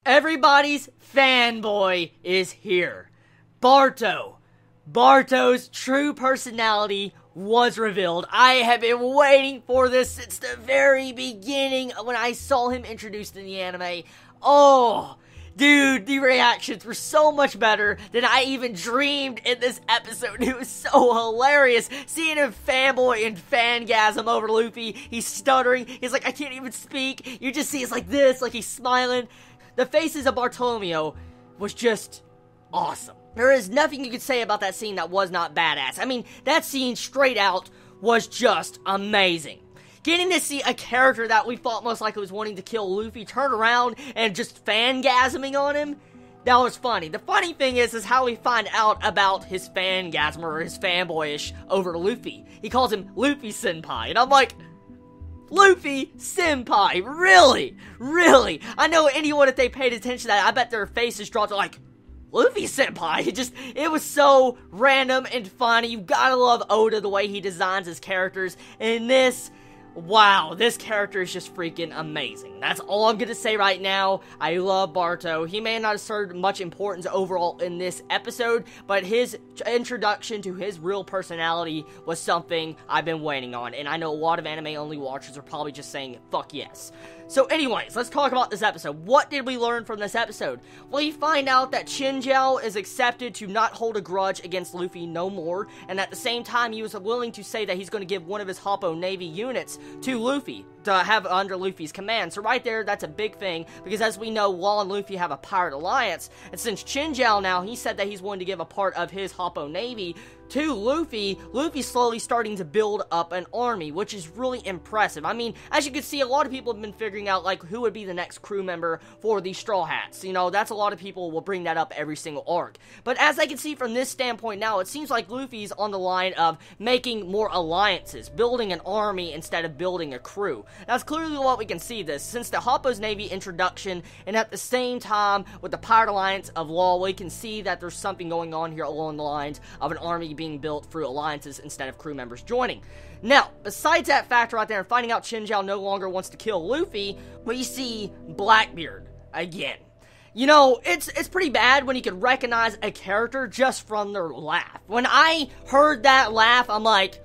Everybody's fanboy is here. Barto. Barto's true personality was revealed. I have been waiting for this since the very beginning when I saw him introduced in the anime. Oh, dude, the reactions were so much better than I even dreamed in this episode. It was so hilarious seeing him fanboy and fangasm over Luffy. He's stuttering. He's like, I can't even speak. You just see it's like this, like he's smiling. The faces of Bartolomeo was just awesome. There is nothing you could say about that scene that was not badass. I mean, that scene straight out was just amazing. Getting to see a character that we thought most likely was wanting to kill Luffy turn around and just fangasming on him, that was funny. The funny thing is how we find out about his fangasm or his fanboyish over Luffy. He calls him Luffy Senpai, and I'm like, Luffy Senpai, really? Really? I know anyone, if they paid attention to that, I bet their faces dropped like, Luffy Senpai. It was so random and funny. You gotta love Oda, the way he designs his characters. And this, wow, this character is just freaking amazing. That's all I'm gonna say right now. I love Barto. He may not have served much importance overall in this episode, but his introduction to his real personality was something I've been waiting on. And I know a lot of anime-only watchers are probably just saying, fuck yes. So anyways, let's talk about this episode. What did we learn from this episode? Well, you find out that Chinjiao is accepted to not hold a grudge against Luffy no more, and at the same time, he was willing to say that he's going to give one of his Hoppo Navy units to Luffy to have under Luffy's command. So right there, that's a big thing, because as we know, Law and Luffy have a pirate alliance, and since Chinjiao now, he said that he's willing to give a part of his Hoppo Navy to Luffy, Luffy's slowly starting to build up an army, which is really impressive. I mean, as you can see, a lot of people have been figuring out, like, who would be the next crew member for the Straw Hats. You know, that's a lot of people will bring that up every single arc. But as I can see from this standpoint now, it seems like Luffy's on the line of making more alliances, building an army instead of building a crew. That's clearly what we can see this, since the Hoppo's Navy introduction, and at the same time, with the Pirate Alliance of Law, we can see that there's something going on here along the lines of an army being built through alliances instead of crew members joining. Now, besides that factor right there and finding out Chinjiao no longer wants to kill Luffy, we see Blackbeard again. You know, it's pretty bad when you can recognize a character just from their laugh. When I heard that laugh, I'm like,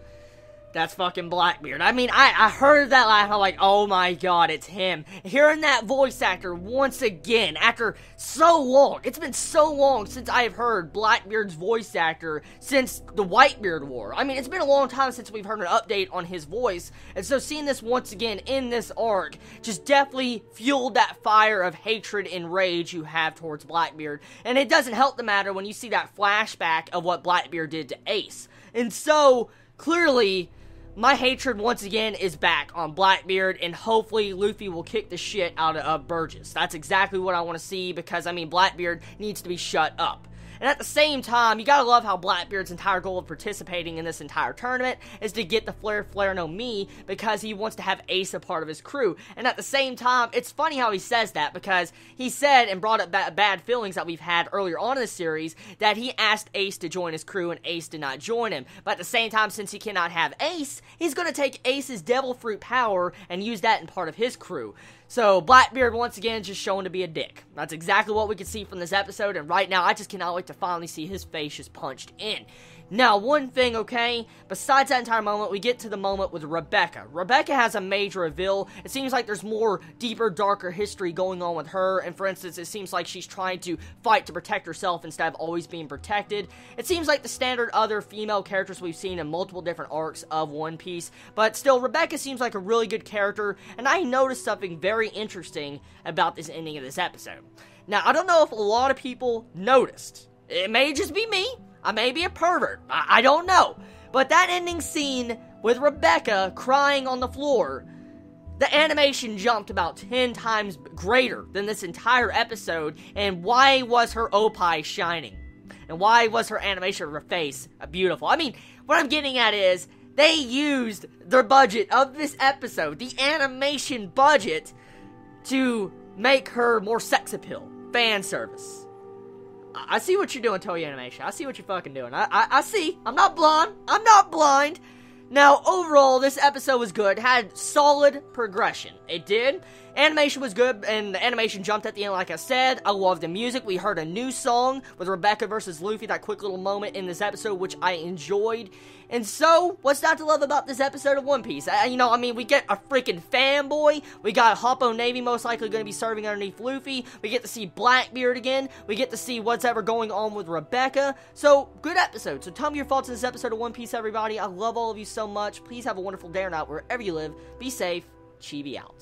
that's fucking Blackbeard. I mean, I heard that laugh, I'm like, oh my god, it's him. Hearing that voice actor once again, after so long, it's been so long since I've heard Blackbeard's voice actor since the Whitebeard War. I mean, it's been a long time since we've heard an update on his voice, and so seeing this once again in this arc just definitely fueled that fire of hatred and rage you have towards Blackbeard, and it doesn't help the matter when you see that flashback of what Blackbeard did to Ace. And so, clearly, my hatred once again is back on Blackbeard, and hopefully Luffy will kick the shit out of Burgess. That's exactly what I want to see, because, I mean, Blackbeard needs to be shut up. And at the same time, you gotta love how Blackbeard's entire goal of participating in this entire tournament is to get the Flare no Mi, because he wants to have Ace a part of his crew. And at the same time, it's funny how he says that, because he said and brought up bad feelings that we've had earlier on in the series, that he asked Ace to join his crew and Ace did not join him. But at the same time, since he cannot have Ace, he's gonna take Ace's Devil Fruit power and use that in part of his crew. So, Blackbeard, once again, just showing to be a dick. That's exactly what we can see from this episode, and right now, I just cannot wait to finally see his face just punched in. Now, one thing, okay, besides that entire moment, we get to the moment with Rebecca. Rebecca has a major reveal. It seems like there's more deeper, darker history going on with her, and for instance, it seems like she's trying to fight to protect herself instead of always being protected. It seems like the standard other female characters we've seen in multiple different arcs of One Piece, but still, Rebecca seems like a really good character, and I noticed something very interesting about this ending of this episode. Now, I don't know if a lot of people noticed. It may just be me. I may be a pervert. I don't know. But that ending scene with Rebecca crying on the floor, the animation jumped about 10 times greater than this entire episode. And why was her opie shining? And why was her animation of her face beautiful? I mean, what I'm getting at is, they used their budget of this episode, the animation budget, to make her more sex appeal. Fan service. I see what you're doing, Toei Animation. I see what you're fucking doing. I see. I'm not blind. I'm not blind. Now, overall, this episode was good. It had solid progression. It did. Animation was good, and the animation jumped at the end, like I said. I loved the music. We heard a new song with Rebecca versus Luffy, that quick little moment in this episode, which I enjoyed. And so, what's not to love about this episode of One Piece? We get a freaking fanboy. We got Hoppo Navy most likely going to be serving underneath Luffy. We get to see Blackbeard again. We get to see what's ever going on with Rebecca. So, good episode. So, tell me your thoughts on this episode of One Piece, everybody. I love all of you so much. Please have a wonderful day or night wherever you live. Be safe. Chibi out.